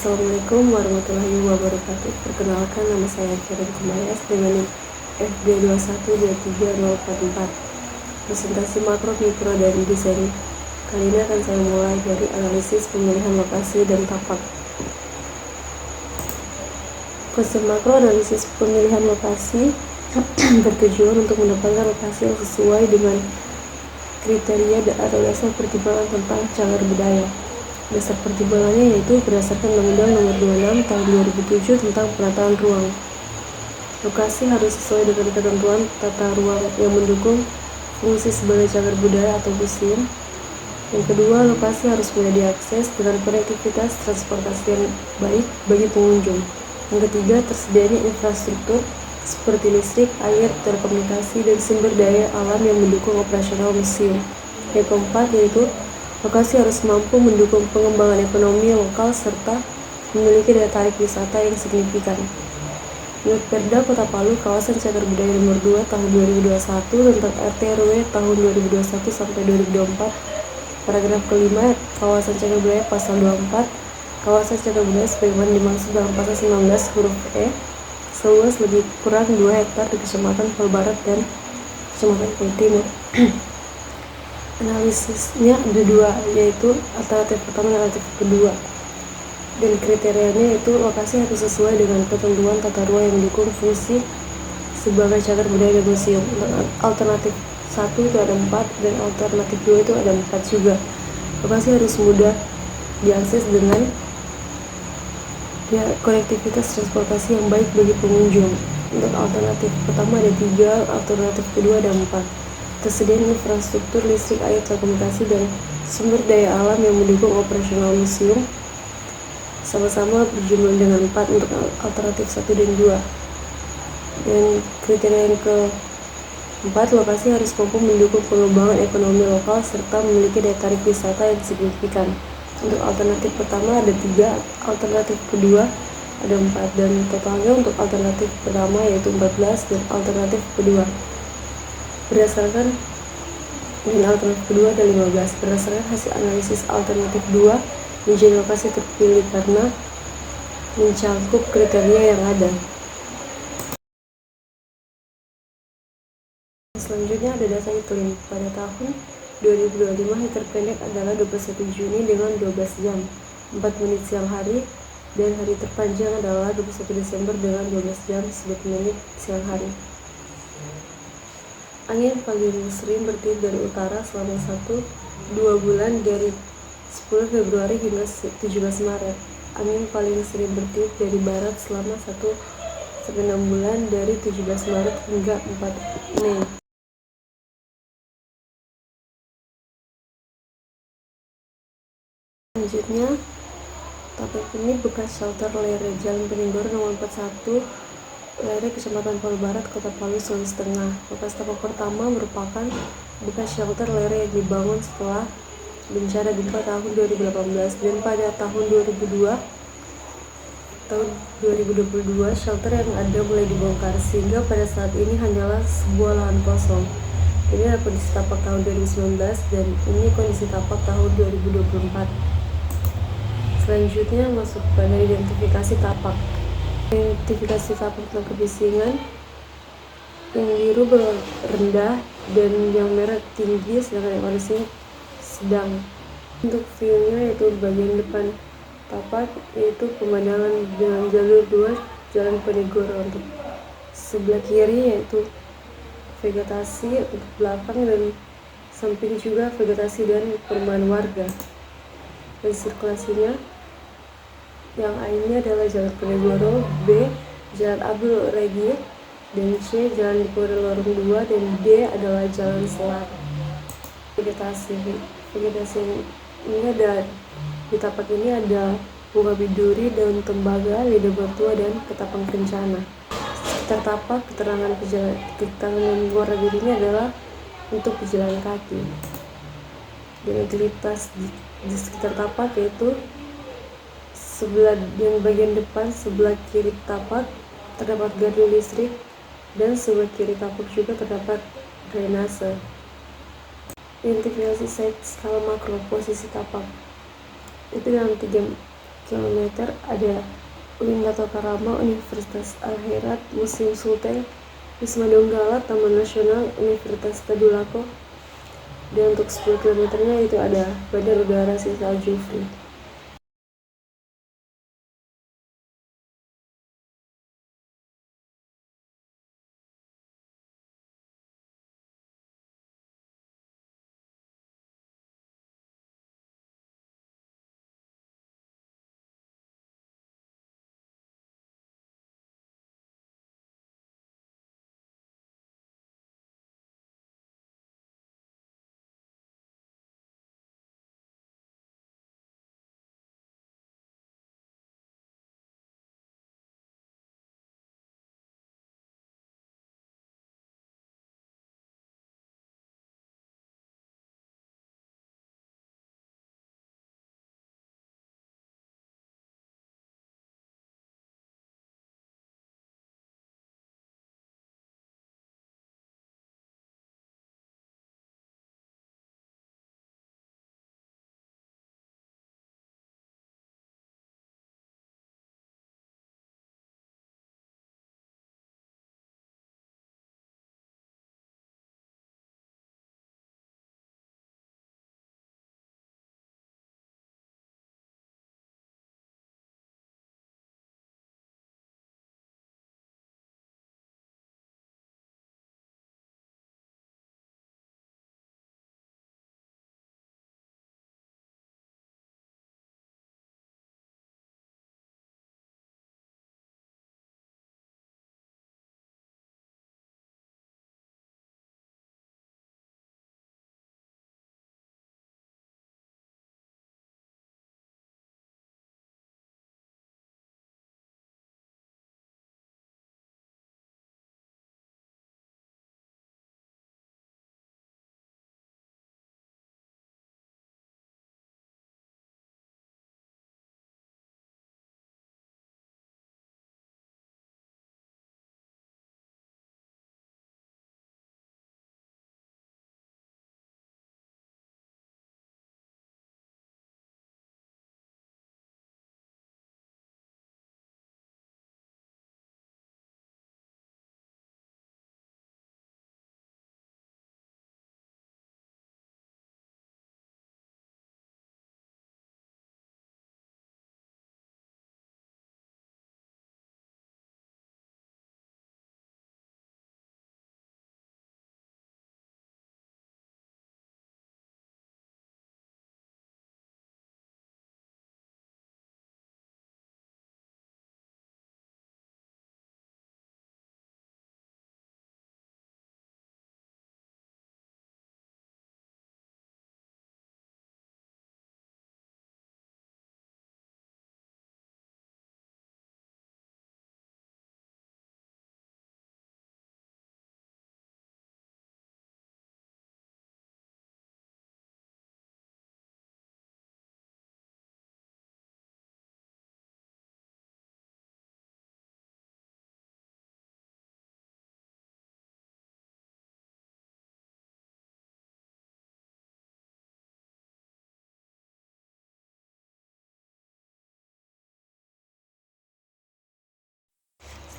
Assalamualaikum warahmatullahi wabarakatuh. Perkenalkan, nama saya Karen Kumayas dengan NIK FD2123044. Presentasi makro, mikro, dan desain. Kali ini akan saya mulai dari analisis pemilihan lokasi dan tapak. Konsep makro analisis pemilihan lokasi bertujuan untuk mendapatkan lokasi yang sesuai dengan kriteria atau dasar pertimbangan tentang cagar budaya. Dasar pertimbangannya yaitu berdasarkan Undang-Undang Nomor 26 Tahun 2007 tentang penataan ruang. Lokasi harus sesuai dengan ketentuan tata ruang yang mendukung fungsi sebagai cagar budaya atau museum. Yang kedua, lokasi harus mudah diakses dengan konektivitas transportasi yang baik bagi pengunjung. Yang ketiga, tersedianya infrastruktur seperti listrik, air, telekomunikasi, dan sumber daya alam yang mendukung operasional museum. Yang keempat yaitu lokasi harus mampu mendukung pengembangan ekonomi lokal serta memiliki daya tarik wisata yang signifikan. Menurut Perda Kota Palu, kawasan cagar budaya nomor 2 tahun 2021 tentang RT/RW tahun 2021 sampai 2024, paragraf kelima, kawasan cagar budaya pasal 24, kawasan cagar budaya sebagaimana dimaksud dalam pasal 19 huruf E, seluas lebih kurang 2 hektar di Kecamatan Palu Barat dan Kecamatan Palu Timur. Analisisnya ada dua, yaitu alternatif pertama dan alternatif kedua. Dan kriterianya yaitu lokasi harus sesuai dengan ketentuan tata ruang yang mendukung fungsi sebagai cagar budaya dan museum. Alternatif 1 itu ada 4 dan alternatif 2 itu ada 4 juga. Lokasi harus mudah diakses dengan konektivitas transportasi yang baik bagi pengunjung. Untuk alternatif pertama ada 3, alternatif kedua ada 4. Tersedia infrastruktur listrik, air, telekomunikasi, dan sumber daya alam yang mendukung operasional museum sama-sama berjumlah dengan 4 untuk alternatif 1 dan 2. Dan kriteria yang keempat, lokasi harus mampu mendukung pengembangan ekonomi lokal serta memiliki daya tarik wisata yang signifikan. Untuk alternatif pertama ada 3, alternatif kedua ada 4, dan totalnya untuk alternatif pertama yaitu 14 dan alternatif kedua berdasarkan dengan alternatif kedua ada 15. Berdasarkan hasil analisis alternatif 2 menjadi lokasi terpilih karena mencakup kriteria yang ada. Selanjutnya ada data iklim. Pada tahun 2025 yang terpendek adalah 21 Juni dengan 12 jam 4 menit siang hari, dan hari terpanjang adalah 21 Desember dengan 12 jam 11 menit siang hari. Angin paling sering bertiup dari utara selama 1-2 bulan dari 10 Februari hingga 17 Maret. Angin paling sering bertiup dari barat selama 1-6 bulan dari 17 Maret hingga 4 Mei. Selanjutnya, tapak ini bekas shelter Lere Jalan Peninggalan nomor 41 Lere, Kecamatan Palu Barat, Kota Palu, Sulawesi Tengah. Lokasi tapak pertama merupakan bekas shelter Lere yang dibangun setelah bencana gempa tahun 2018, dan pada tahun 2022 shelter yang ada mulai dibongkar sehingga pada saat ini hanyalah sebuah lahan kosong. Ini adalah kondisi tapak tahun 2019 dan ini kondisi tapak tahun 2024. Selanjutnya masuk pada identifikasi tapak. Identifikasi tapak tentang kebisingan. Yang biru rendah dan yang merah tinggi, sedangkan yang orange sedang. Untuk view-nya yaitu bagian depan tapak yaitu pemandangan dengan jalur 2 Jalan Penegoro. Untuk sebelah kiri yaitu vegetasi, untuk belakang dan samping juga vegetasi dan perumahan warga. Dan sirkulasinya yang A ini adalah Jalan Penegoro, B Jalan Abdul Regi, dan C Jalan Diponegoro Lorong 2, dan D adalah Jalan Selat. Vegetasi ini ada di tapak ini ada bunga biduri, daun tembaga, lidah bertua, dan ketapang kencana. Sekitar tapak, keterangan warna biru ini adalah untuk pejalan kaki. Dan utilitas di sekitar tapak yaitu sebelah yang bagian depan sebelah kiri tapak terdapat gardu listrik, dan sebelah kiri tapak juga terdapat drainase. Identifikasi site skala makro posisi tapak itu dalam 3 km ada UIN Gatot Karama, Universitas Al-Herat, Museum Sultan, Wisma Donggala, Taman Nasional, Universitas Tadulako. Dan untuk 10 km itu ada Bandar Udara Sisa Jufri.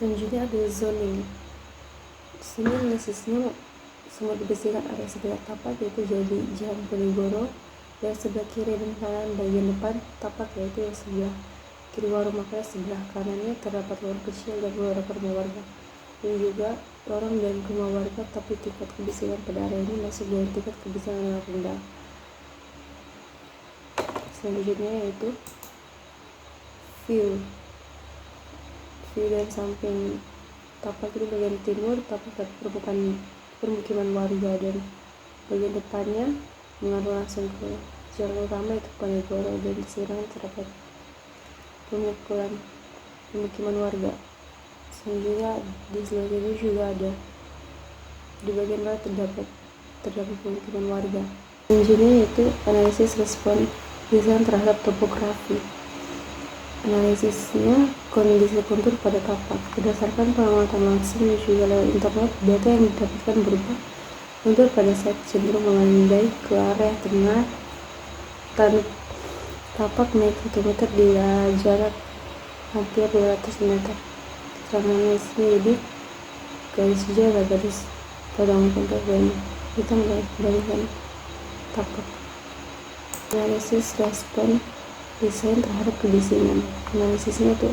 Selanjutnya ada zoning. Sini analisisnya sumber kebisingan area sekitar tapak yaitu jadi Jalan Penegoro, yang sebelah kiri dan kanan bagian depan tapak yaitu yang sebelah kiri warung makan, sebelah kanannya terdapat lorong kecil dan beberapa rumah warga, dan juga lorong dan rumah warga, tapi tingkat kebisingan pada area ini masuk dengan tingkat kebisingan yang rendah. Selanjutnya yaitu view dari samping tapak itu bagian timur, tapak permukiman warga, dan bagian depannya mengarah langsung ke jalan utama itu Penegoro, dan di seberang terdapat pemukiman warga. Selanjutnya di sebelah kiri juga ada, di bagian barat terdapat pemukiman warga. Selanjutnya yaitu analisis respon desain terhadap topografi. Analisisnya kondisi kontur pada tapak berdasarkan pengamatan langsung dan juga lewat internet. Data yang didapatkan berupa kontur pada saat cenderung melandai ke area tengah tapak naik 1 meter di jarak hampir 200 meter. Keterangannya lebih garis hijau adalah garis padang kontak dan hitam dibandingkan tapak. Analisis respon desain terhadap kebisingan. Analisisnya itu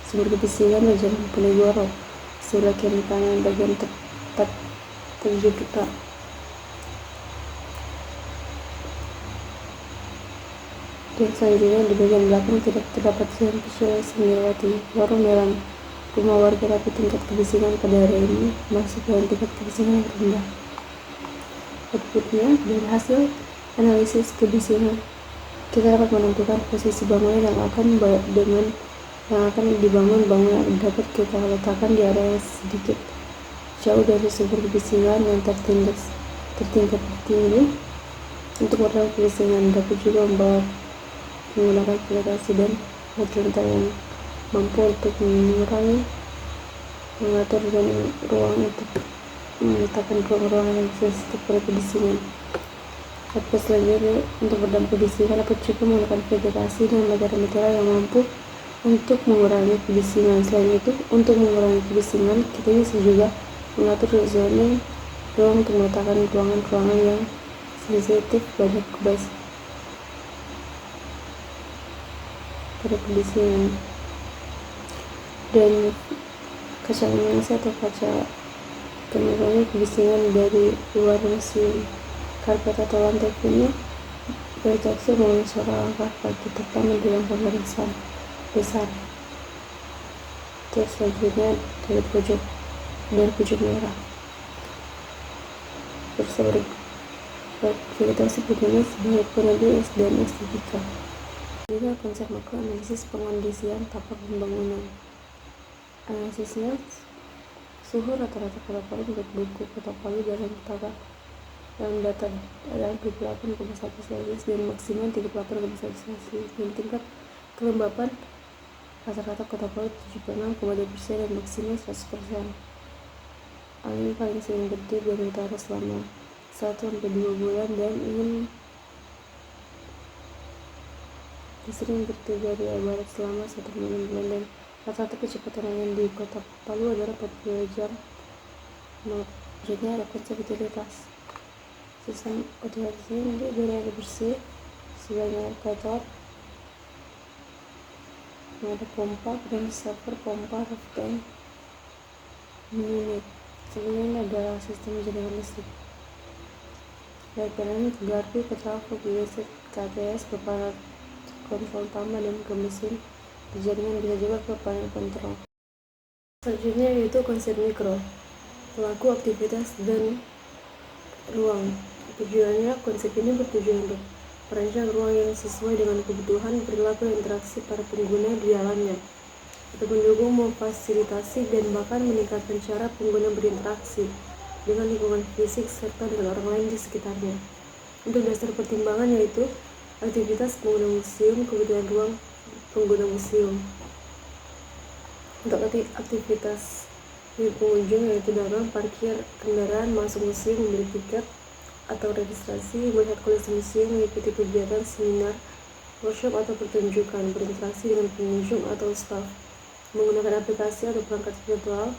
sumber kebisingan dan jalan Penegoro, sebelah kiri kanan bagian tepat terjepit. Dan selanjutnya di bagian belakang tidak terdapat jalan visualisasi melewati warung dalam rumah warga, tapi tingkat kebisingan pada area ini masuk dalam tingkat kebisingan yang rendah. Outputnya dari hasil analisis kebisingan, kita dapat menentukan posisi bangunan yang akan dibangun. Bangunan dapat kita letakkan di area sedikit jauh dari sumber kebisingan yang tertingkat tinggi. Untuk meredam kebisingan dapat juga menggunakan vegetasi dan rental yang mampu untuk mengatur dan ruang untuk meletakkan ruang-ruang yang sensitif pada kebisingan. Tapi selanjutnya, untuk meredam kebisingan dapat juga menggunakan vegetasi dan material yang mampu untuk mengurangi kebisingan. Selain itu, untuk mengurangi kebisingan, kita bisa juga mengatur zoning ruang untuk meletakkan ruangan-ruangan yang sensitif pada kebisingan. Dan kaca luminasi atau kaca penilaian kebisingan dari luar musim karpet atau lantai ini berreaksi mengenai suara langkah kaki terutama di langkah barisan besar. Terus selanjutnya dari pojok merah bersama vegetasi berjenis sebagai peneliti dan estetika. Juga konsep makro analisis pengondisian tapak pembangunan. Analisisnya suhu rata-rata kota Palu menurut buku Kota Palu dalam data adalah 28,1 Celsius dan maksimal 38,1 Celsius, dan tingkat kelembapan rata-rata Kota Palu 76,2% dan maksimal 100%. Angin paling sering bertiup dari utara selama 1-2 bulan dan sering bertiup dari barat selama 1 bulan, dan rata-rata kecepatan angin di Kota Palu adalah 40 jam. Jadi ada konsep utilitas. Sistem utilitas ini dari air bersih sebanyak kotor, ada pompa dan server pompa rafting unit. Sebelumnya adalah sistem jaringan listrik. Background gardu ke trafo listrik KTS ke panel kontrol utama dan ke mesin jaringan, bisa juga ke panel kontrol. Selanjutnya yaitu konsep mikro, pelaku aktivitas dan ruang. Tujuannya, konsep ini bertujuan untuk merancang ruang yang sesuai dengan kebutuhan perilaku dan interaksi para pengguna di dalamnya, untuk mendukung, memfasilitasi, dan bahkan meningkatkan cara pengguna berinteraksi dengan lingkungan fisik serta dengan orang lain di sekitarnya. Untuk dasar pertimbangan yaitu aktivitas pengguna museum, kebutuhan ruang pengguna museum. Untuk aktivitas pengunjung yaitu dagang, parkir kendaraan, masuk museum, membeli tiket atau registrasi, melihat koleksi museum, mengikuti kegiatan seminar, workshop atau pertunjukan, berinteraksi dengan pengunjung atau staf, menggunakan aplikasi atau perangkat virtual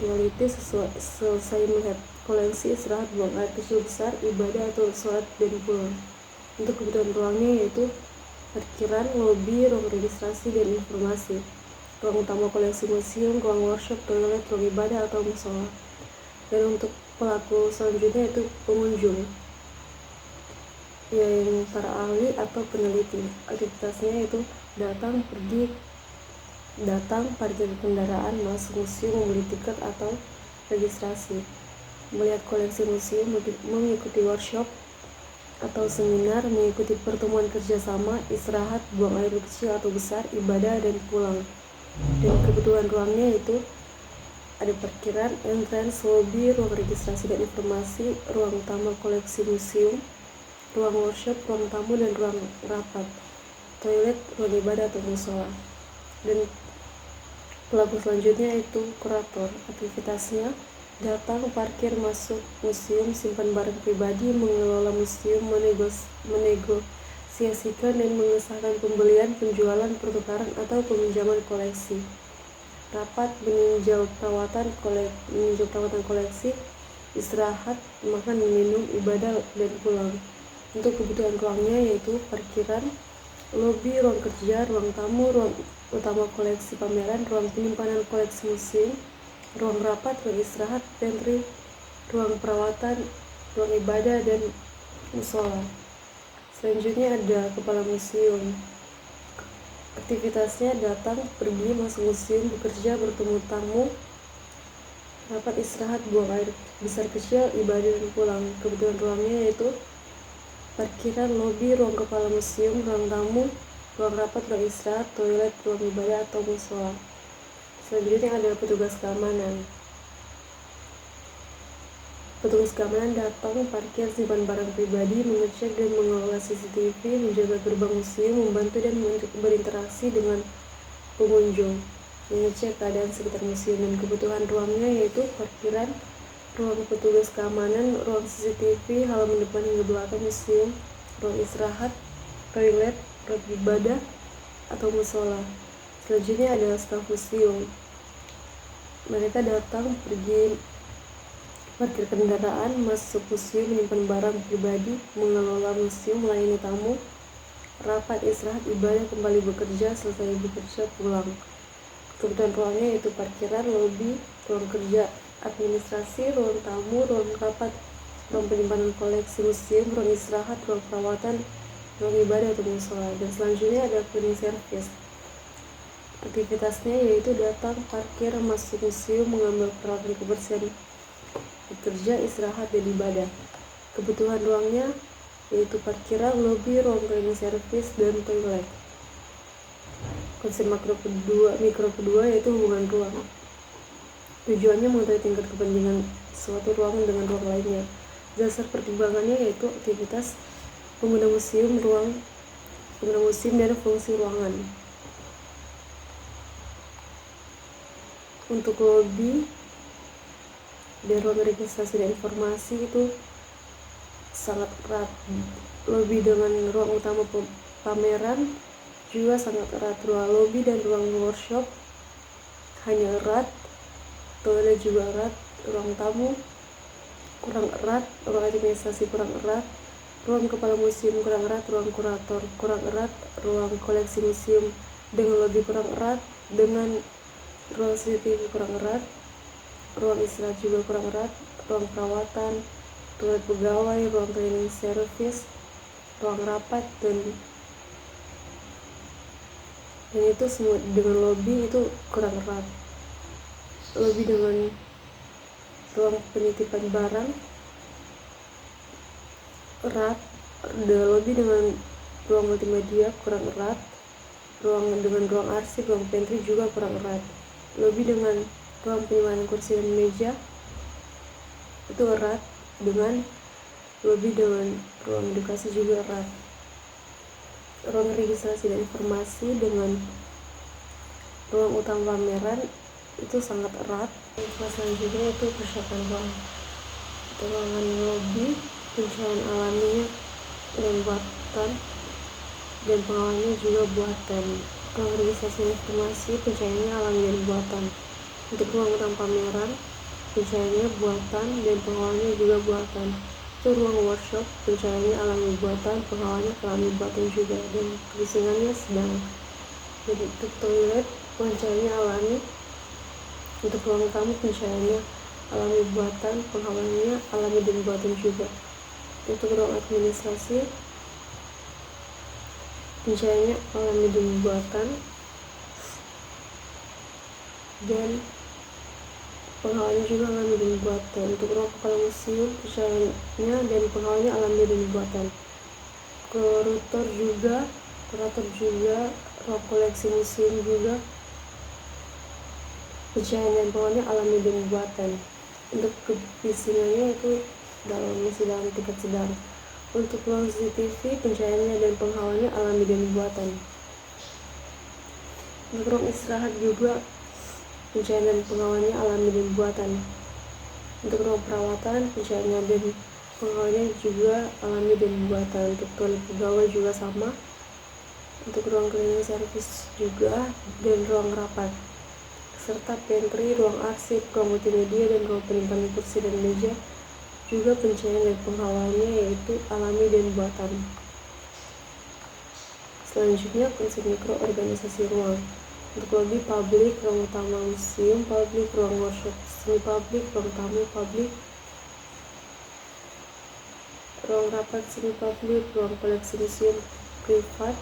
reality selesai melihat koleksi, istirahat, buang air kecil besar, ibadah atau sholat dan pulang. Untuk kebutuhan ruangnya yaitu parkiran, lobi, ruang registrasi dan informasi, ruang utama koleksi museum, ruang workshop, toilet, ruang ibadah atau musola. Dan untuk pelaku selanjutnya yaitu pengunjung, yang para ahli atau peneliti. Aktivitasnya yaitu datang, parkir kendaraan, masuk museum, membeli tiket atau registrasi, melihat koleksi museum, mengikuti workshop atau seminar, mengikuti pertemuan kerjasama, istirahat, buang air kecil atau besar, ibadah, dan pulang. Dan kebutuhan ruangnya yaitu ada parkiran, entrance, lobby, ruang registrasi dan informasi, ruang utama koleksi museum, ruang workshop, ruang tamu, dan ruang rapat, toilet, ruang ibadah atau musola. Dan pelaku selanjutnya itu kurator. Aktivitasnya datang, parkir, masuk museum, simpan barang pribadi, mengelola museum, menegosiasi mengapresiasikan dan mengesahkan pembelian, penjualan, pertukaran, atau peminjaman koleksi. Rapat meninjau perawatan koleksi, istirahat, makan, minum, ibadah, dan pulang. Untuk kebutuhan ruangnya yaitu parkiran, lobi, ruang kerja, ruang tamu, ruang utama koleksi pameran, ruang penyimpanan koleksi museum, ruang rapat, ruang istirahat, pantry, ruang perawatan, ruang ibadah, dan musola. Selanjutnya ada kepala museum. Aktivitasnya datang, pergi, masuk museum, bekerja, bertemu tamu, rapat, istirahat, buang air besar kecil, ibadah, dan pulang. Kebutuhan ruangnya yaitu parkiran, lobi, ruang kepala museum, ruang tamu, ruang rapat, ruang istirahat, toilet, ruang ibadah, atau musola. Selanjutnya adalah petugas keamanan. Petugas keamanan datang, parkir, simpan barang pribadi, mengecek dan mengelola CCTV, menjaga gerbang museum, membantu dan berinteraksi dengan pengunjung, mengecek keadaan sekitar museum. Dan kebutuhan ruangnya yaitu parkiran, ruang petugas keamanan, ruang CCTV, halaman depan hingga belakang museum, ruang istirahat, toilet, ruang ibadah, atau musola. Selanjutnya adalah staf museum. Mereka datang, pergi, parkir kendaraan, masuk museum, menyimpan barang pribadi, mengelola museum, melayani tamu, rapat, istirahat, ibadah, kembali bekerja, selesai bekerja, pulang. Kebutuhan ruangnya yaitu parkiran, lobi, ruang kerja, administrasi, ruang tamu, ruang rapat, ruang penyimpanan koleksi museum, ruang istirahat, ruang perawatan, ruang ibadah, atau musola. Dan selanjutnya ada cleaning service. Aktivitasnya yaitu datang, parkir, masuk museum, mengambil peralatan kebersihan, bekerja, istirahat, dan ibadah. Kebutuhan ruangnya yaitu parkiran, lobi, ruang cleaning service, dan toilet. Konsep mikro kedua yaitu hubungan ruang. Tujuannya mengetahui tingkat kepentingan suatu ruangan dengan ruang lainnya. Dasar pertimbangannya yaitu aktivitas pengguna museum, dan fungsi ruangan. Untuk lobi dan ruang registrasi dan informasi itu sangat erat. Lobi dengan ruang utama pameran juga sangat erat. Ruang lobi dan ruang workshop hanya erat. Toilet juga erat. Ruang tamu kurang erat. Ruang administrasi kurang erat. Ruang kepala museum kurang erat. Ruang kurator kurang erat. Ruang koleksi museum dengan lobi kurang erat. Dengan ruang CCTV kurang erat. Ruang istirahat juga kurang erat. Ruang perawatan, toilet pegawai, ruang cleaning service, ruang rapat, dan itu semua dengan lobi itu kurang erat. Lobi dengan ruang penitipan barang erat. Lobi dengan ruang multimedia kurang erat. Dengan ruang arsip, ruang pantry juga kurang erat. Lobi dengan ruang penyimpanan kursi dan meja itu erat. Dengan lobi dengan ruang edukasi juga erat. Ruang registrasi dan informasi dengan ruang utama pameran itu sangat erat. Selanjutnya itu persiapan ruangan lobi, pencahayaan alaminya dan buatan, dan pengawalannya juga buatan. Ruang registrasi dan informasi, pencahayaannya alami dan buatan. Untuk ruang utama pameran, pencahayaannya buatan dan pengawalannya juga buatan. Itu ruang workshop, pencahayaannya alami buatan, pengawalannya alami buatan juga, dan kebisingannya sedang. Jadi untuk toilet, pencahayaannya alami. Untuk ruang tamu, pencahayaannya alami buatan, pengawalannya alami dan buatan juga. Untuk ruang administrasi, pencahayaannya alami dan buatan, dan pengawalannya juga alami dan buatan. Untuk ruang kepala museum, pencahayaannya dan pengawalannya alami dan buatan. Kurator juga, ruang koleksi museum juga, pencahayaan dan pengawalannya alami dan buatan. Untuk kebisingannya itu masih dalam tingkat sedang. Untuk ruang CCTV, pencahayaannya dan penghawalannya alami dan buatan. Untuk ruang istirahat juga, pencahayaan dan pengawalannya alami dan buatan. Untuk ruang perawatan, pencahayaannya dan Penghawanya juga alami dan buatan. Untuk toilet pegawai juga sama. Untuk ruang cleaning service juga, dan ruang rapat serta pantry, ruang arsip, ruang multimedia, dan ruang penyimpanan kursi dan meja juga pencahayaan dan penghawanya yaitu alami dan buatan. Selanjutnya konsep mikroorganisasi ruang. Untuk lobby publik, ruang utama museum publik, ruang workshop seni publik, ruang tamu publik, ruang rapat seni publik, ruang koleksi museum privat,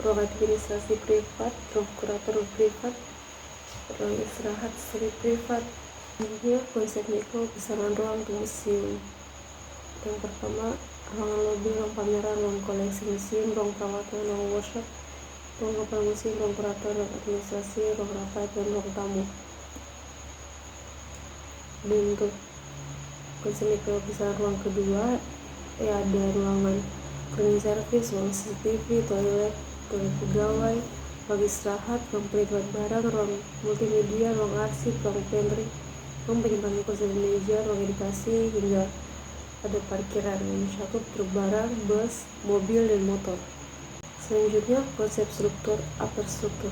ruang administrasi privat, ruang kurator privat, ruang istirahat seni privat. Ini konsep mikro besaran ruang untuk museum. Yang pertama, ruangan lobi, ruang pameran, ruang koleksi museum, ruang perawatan, ruang workshop, ruang kepala museum, ruang kurator, ruang administrasi, ruang rapat, dan ruang tamu. Dan untuk konsep mikro besaran ruang kedua, ada ruangan cleaning service, ruang CCTV, toilet pegawai, ruang istirahat, ruang penyimpanan barang, ruang multimedia, ruang arsip, ruang pantry, ruang penyimpanan kursi dan meja, ruang edukasi, hingga ada parkiran yang mencakup truk barang, bus, mobil, dan motor. Selanjutnya, konsep struktur upper struktur.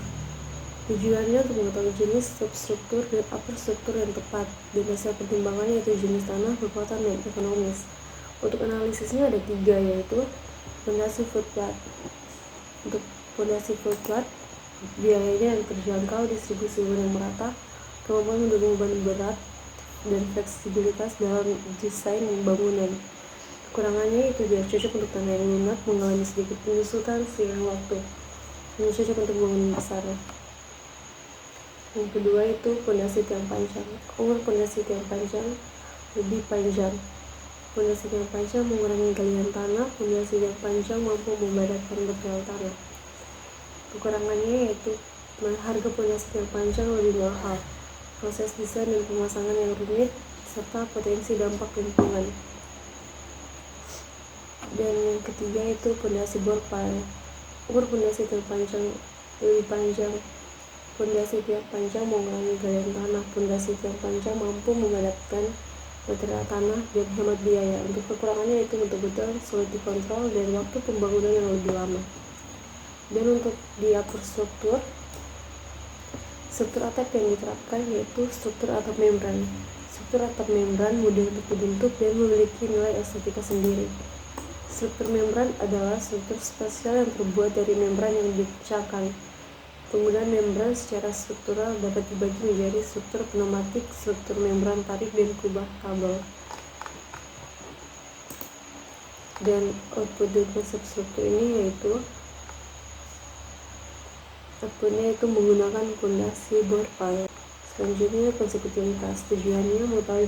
Tujuannya untuk mengetahui jenis substruktur dan upper struktur yang tepat, dan hasil pertimbangannya yaitu jenis tanah, kekuatan, dan ekonomis. Untuk analisisnya ada 3, yaitu fondasi footplat. Untuk fondasi footplat, biayanya yang terjangkau, distribusi yang merata, kemampuan mendukung beban berat, dan fleksibilitas dalam desain bangunan. Kekurangannya itu biar cocok untuk tanah yang lunak, mengalami sedikit penyusutan seiring waktu, yang cocok untuk bangunan besar. Yang kedua itu fondasi tiang panjang. Umur fondasi tiang panjang lebih panjang. Fondasi tiang panjang mengurangi galian tanah. Fondasi tiang panjang mampu memadatkan betul tanah. Kekurangannya yaitu harga fondasi tiang panjang lebih mahal, proses desain dan pemasangan yang rumit, serta potensi dampak lingkungan. Dan yang ketiga itu fondasi bor pile. Umur fondasi tiang panjang lebih panjang. Fondasi tiang panjang mengurangi galian tanah. Fondasi tiang panjang mampu memadatkan material tanah dan hemat biaya. Untuk kekurangannya itu betul-betul sulit dikontrol dan waktu pembangunan yang lebih lama. Dan untuk di upper struktur atap yang diterapkan yaitu struktur atap membran. Struktur atap membran mudah untuk dibentuk dan memiliki nilai estetika sendiri. Struktur membran adalah struktur spesial yang terbuat dari membran yang dipecahkan. Penggunaan membran secara struktural dapat dibagi menjadi struktur pneumatik, struktur membran tarik, dan kubah kabel. Dan output dari konsep struktur ini yaitu outputnya itu menggunakan fondasi bor pile. Selanjutnya konsep utilitas. Tujuannya mengetahui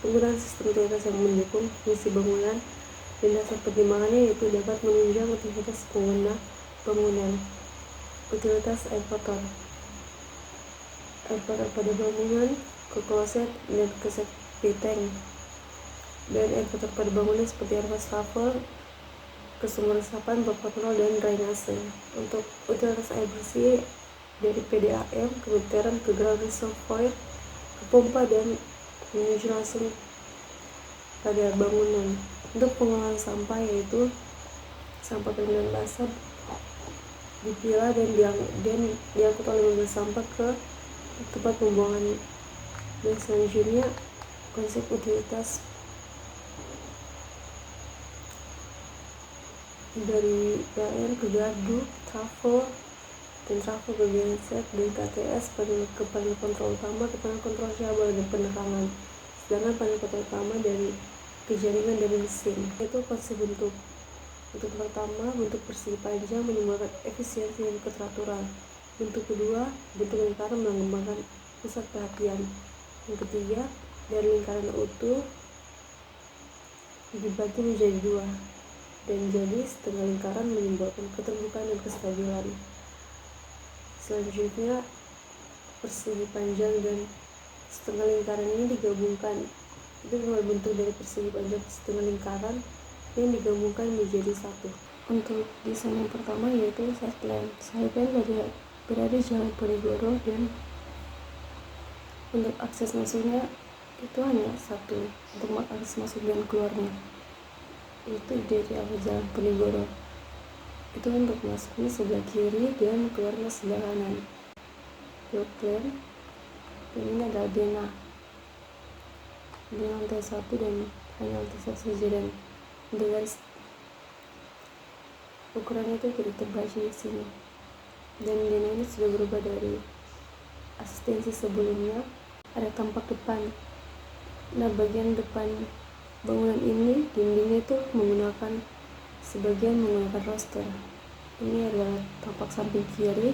penggunaan sistem utilitas yang mendukung fungsi bangunan, dan hasil pertimbangannya yaitu dapat menunjang utilitas pengguna bangunan. Utilitas air kotor pada bangunan, ke kloset, dan ke septic tank. Dan air kotor pada bangunan seperti air wastafel, ke sumur resapan, bak kontrol, dan drainase. Untuk utilitas air bersih dari PDAM ke meteran, ke ground reservoir, ke pompa, dan menuju langsung pada bangunan. Untuk pengolahan sampah yaitu sampah kering dan basah dipilah dan diangkut oleh mobil sampah ke tempat pembuangan. Dan selanjutnya konsep utilitas dari PLN ke gardu, trafo, dan trafo ke genset, dan KTS ke panel kontrol utama, ke panel kontrol cabang dan penerangan. Sedangkan panel kontrol utama dari kejaringan dari mesin. Itu konsep bentuk. Bentuk pertama, bentuk persegi panjang menimbulkan efisiensi dan keteraturan. Bentuk kedua, bentuk lingkaran mengembangkan pusat perhatian. Yang ketiga, dari lingkaran utuh dibagi menjadi 2, dan jadi setengah lingkaran menimbulkan keterbukaan dan kestabilan. Selanjutnya, persegi panjang dan setengah lingkaran ini digabungkan. Itu bentuk dari persegi panjang setengah lingkaran yang digabungkan menjadi satu. Untuk desain yang pertama yaitu side plan. Side plan berada Jalan Ponegoro, dan untuk akses masuknya itu hanya satu untuk akses masuk dan keluarnya. itu dari awal Jalan Penigoro. Itu untuk masuknya sebelah kiri dan keluarnya sebelah kanan. Brooklyn, dan ini adalah Dena di lantai 1 dan hanya lantai 1 saja, dan untuk garis ukurannya itu tidak terbaca di sini. Dan Dena ini sudah berubah dari asistensi sebelumnya. Ada tampak depan. Nah, bagian depan bangunan ini dindingnya itu sebagian menggunakan roster. Ini adalah tampak samping kiri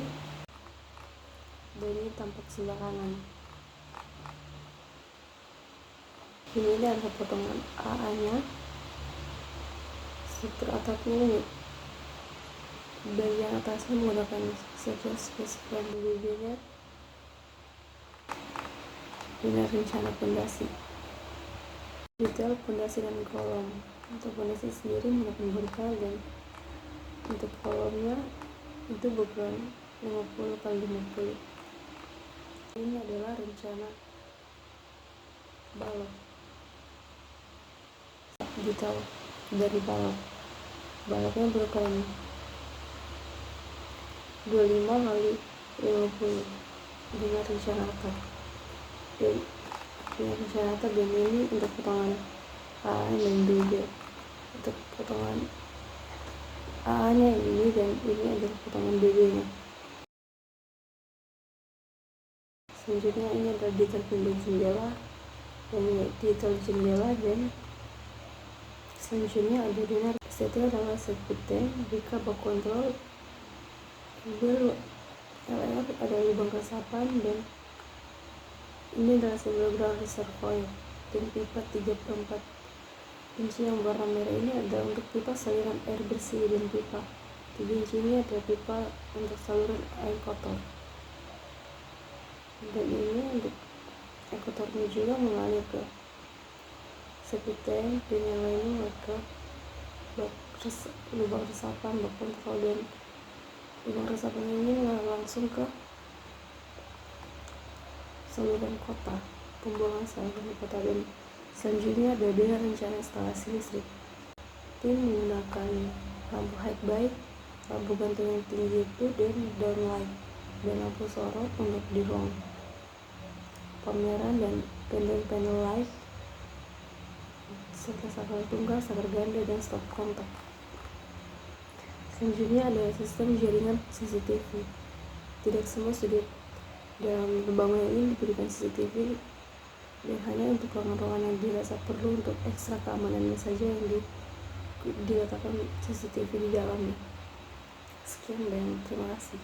dan ini tampak sebelah kanan. Ini adalah potongan AA nya. Struktur atapnya ini bagian atasnya menggunakan sekian spesimen BBB nya. Ini rencana pondasi, detail pondasi dan kolom. Untuk pondasi sendiri menggunakan vertikal, dan untuk kolomnya itu berukuran 50x50. Ini adalah rencana balok, detail dari baloknya berukuran 25x50 dengan rencana atap. Dan dengan rencana atap, dan ini untuk potongan A dan BB. Untuk potongan A nya ini, dan ini adalah potongan BB nya. Selanjutnya ini adalah detail pintu jendela, dan ini detail jendela. Dan selanjutnya ada dinar. Setelah adalah septic, bika bak kontrol, LR ada lubang resapan, dan ini adalah sebelah ground reservoir dan pipa 3/4 inci yang warna merah. Ini adalah untuk pipa saluran air bersih, dan pipa 3 inci ini adalah pipa untuk saluran air kotor. Dan ini untuk air kotornya juga mengalir ke septic tank, dan yang lainnya ke lubang resapan, bak kontrol, dan lubang resapan ini langsung ke saluran kota, pembuangan saluran kota. Dan selanjutnya ada dengan rencana instalasi listrik. Tim menggunakan lampu high bay, lampu gantung yang tinggi itu, dan downlight, dan lampu sorot untuk di ruang pameran, dan panel light serta saklar tunggal, saklar ganda, dan stop kontak. Selanjutnya ada sistem jaringan CCTV. Tidak semua sudut dalam bangunan ini diberikan CCTV, dan hanya untuk ruangan-ruangan yang dirasa perlu untuk ekstra keamanannya saja yang diletakkan CCTV di dalamnya. Sekian dan terima kasih.